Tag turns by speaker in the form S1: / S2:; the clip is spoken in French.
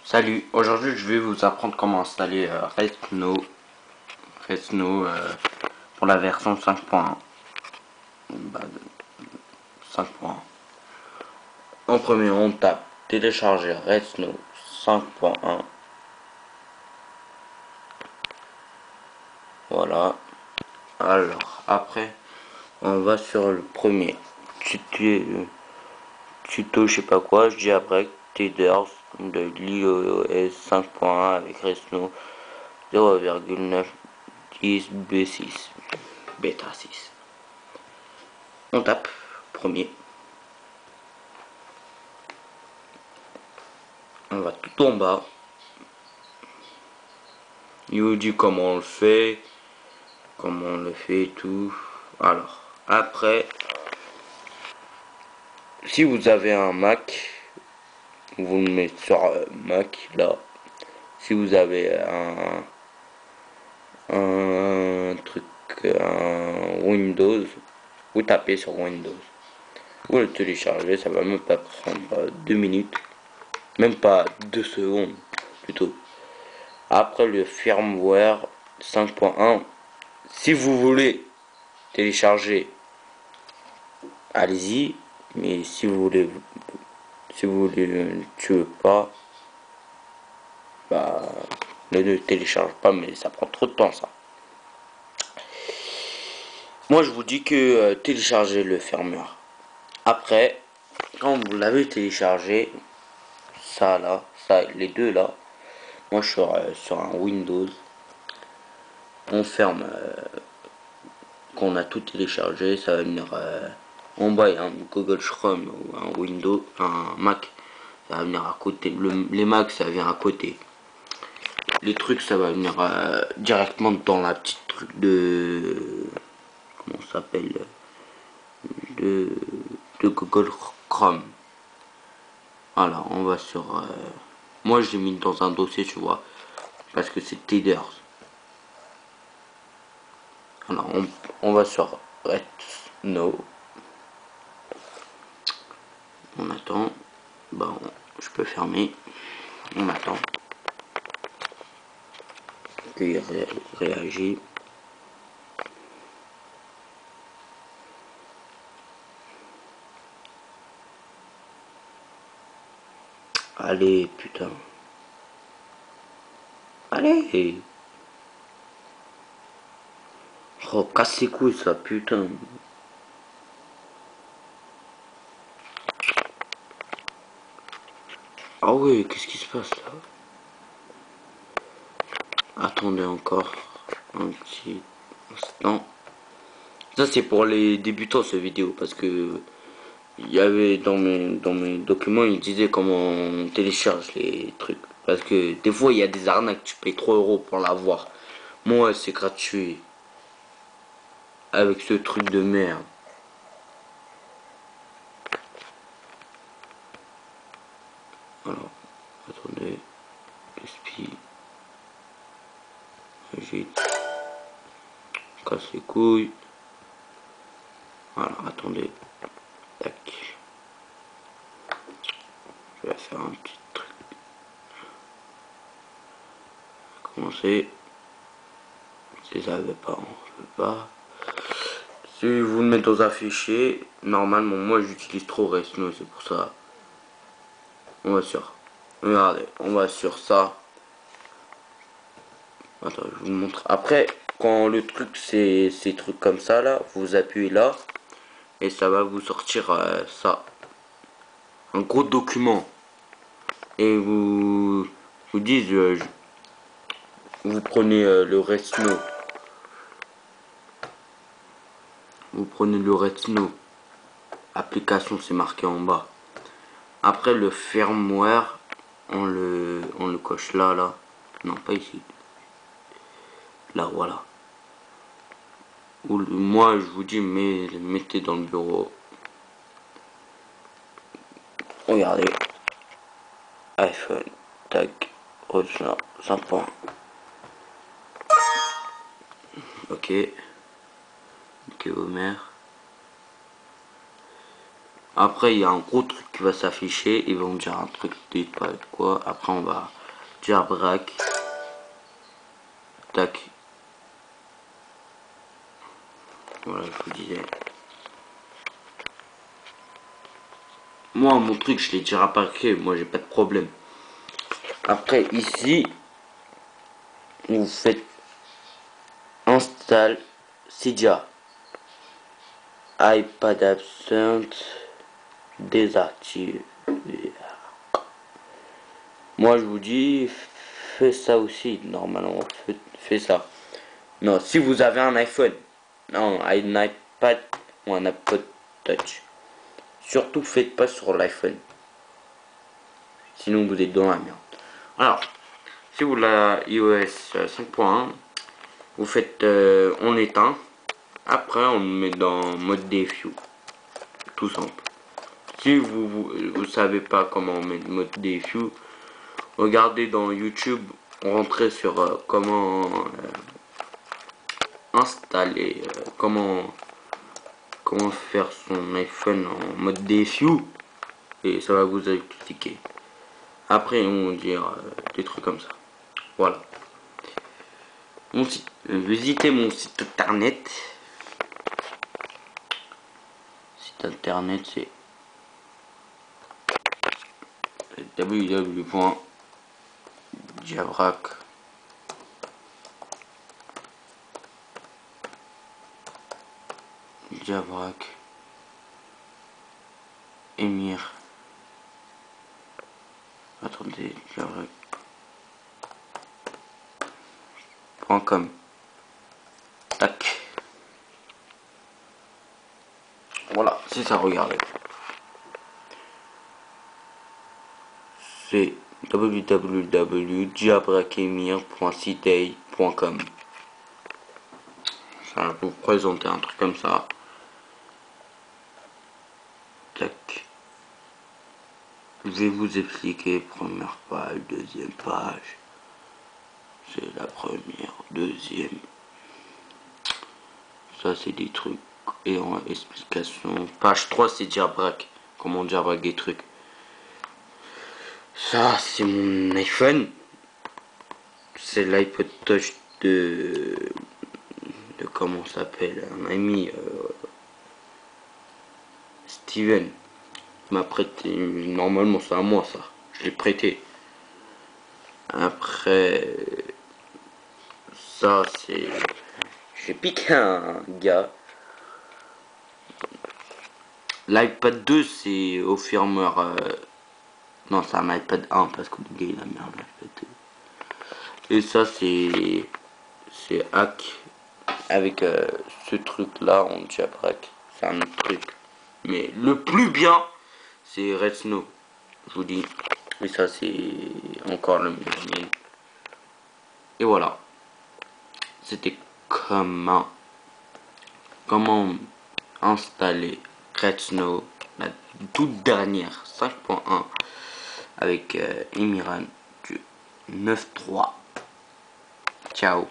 S1: Salut, aujourd'hui je vais vous apprendre comment installer Resno pour la version 5.1. Bah, 5.1. En premier on tape télécharger Resno 5.1. Voilà. Alors après on va sur le premier tuto je sais pas quoi, je dis après Teders de l'iOS 5.1 avec Resno 0,910 B6 bêta 6. On tape premier. On va tout en bas. Il vous dit comment on le fait, et tout. Alors, après, si vous avez un Mac, vous le mettez sur Mac là. Si vous avez un Windows, vous tapez sur Windows. Vous le téléchargez, ça va même pas prendre 2 minutes, même pas 2 secondes plutôt. Après le firmware 5.1, si vous voulez télécharger, allez-y, mais si vous voulez tu veux pas, bah ne télécharge pas, mais ça prend trop de temps ça. Moi je vous dis que téléchargez le firmware. Après, quand vous l'avez téléchargé, ça là, les deux là, moi je suis sur un Windows, on ferme qu'on a tout téléchargé, ça va venir en bas, il y a un Google Chrome ou un Windows, un Mac, ça va venir à côté. Les Mac ça vient à côté. Les trucs ça va venir directement dans la petite truc de comment ça s'appelle de Google Chrome. Voilà, on va sur moi j'ai mis dans un dossier, tu vois, parce que c'est Teders. Alors on va sur Resno. On attend. Bon, je peux fermer. On attend qu'il réagit. Allez, putain. Allez. Oh, casse les couilles ça, putain. Ah ouais, qu'est-ce qui se passe là? Attendez encore un petit instant. Ça c'est pour les débutants cette vidéo, parce que il y avait dans mes documents, il disait comment on télécharge les trucs. Parce que des fois il y a des arnaques, tu payes 3 € pour l'avoir. Moi c'est gratuit. Avec ce truc de merde. Alors, attendez. SPI. Agite. Casse les couilles. Voilà, attendez. Tac. Je vais faire un petit truc. Commencer. Si ça veut pas, on veut pas. Si vous le mettez dans un fichier, normalement, moi j'utilise trop Resno, c'est pour ça. On va sur. Regardez, on va sur ça. Attends, je vous montre. Après, quand le truc, c'est ces trucs comme ça là, vous appuyez là. Et ça va vous sortir ça. Un gros document. Et vous dites, vous prenez le Resno. Vous prenez le Resno. Application, c'est marqué en bas. Après le firmware, on le coche là, là. Non, pas ici. Là, voilà. Ou moi, je vous dis, mettez dans le bureau. Regardez. iPhone. Tac. Original. 5.1. Ok. Ok, Homer. Après, il y a un gros truc qui va s'afficher. Ils vont me dire un truc, dites pas quoi. Après, on va jailbreak. Tac. Voilà, je vous disais. Moi, mon truc, je l'ai déjà jailbreaké. Moi, j'ai pas de problème. Après, ici, vous faites install Cydia. iPad absent. Désactivé. Moi, je vous dis, fais ça aussi. Normalement, fais ça. Non, si vous avez un iPhone, non, un iPad ou un iPod Touch, surtout faites pas sur l'iPhone. Sinon, vous êtes dans la merde. Alors, si vous l'avez iOS 5.1, vous faites on éteint. Après, on le met dans mode défi. Tout simple. Si vous savez pas comment on met le mode défi, regardez dans YouTube, rentrez sur comment installer, comment faire son iPhone en mode défi et ça va vous expliquer. Après, on va dire des trucs comme ça. Voilà. Mon site, visitez mon site internet. Site internet, c'est www.jailbreak Émir. Attendez, jailbreak.com. Tac. Voilà, c'est ça, regardez. C'est www.jailbreakemir.citay.com. Ça va vous présenter un truc comme ça. Tac. Je vais vous expliquer première page, deuxième page. C'est la première, deuxième. Ça c'est des trucs et en explication. Page 3 c'est jailbreak. Comment jailbreak des trucs. Ça c'est mon iPhone. C'est l'iPod Touch de comment ça s'appelle, un ami Steven m'a prêté. Normalement c'est à moi ça. Je l'ai prêté. Après ça c'est, j'ai piqué un gars. L'iPad 2 c'est au firmware non c'est un iPad 1 parce que le gars il a mis un iPad 2. Et ça c'est hack avec ce truc là on jailbreak. C'est un autre truc. Mais le plus bien c'est Red Snow. Je vous dis. Et ça c'est encore le mieux. Et voilà. C'était comment installer Red Snow, la toute dernière 5.1 avec Imiran du 9.3. Ciao.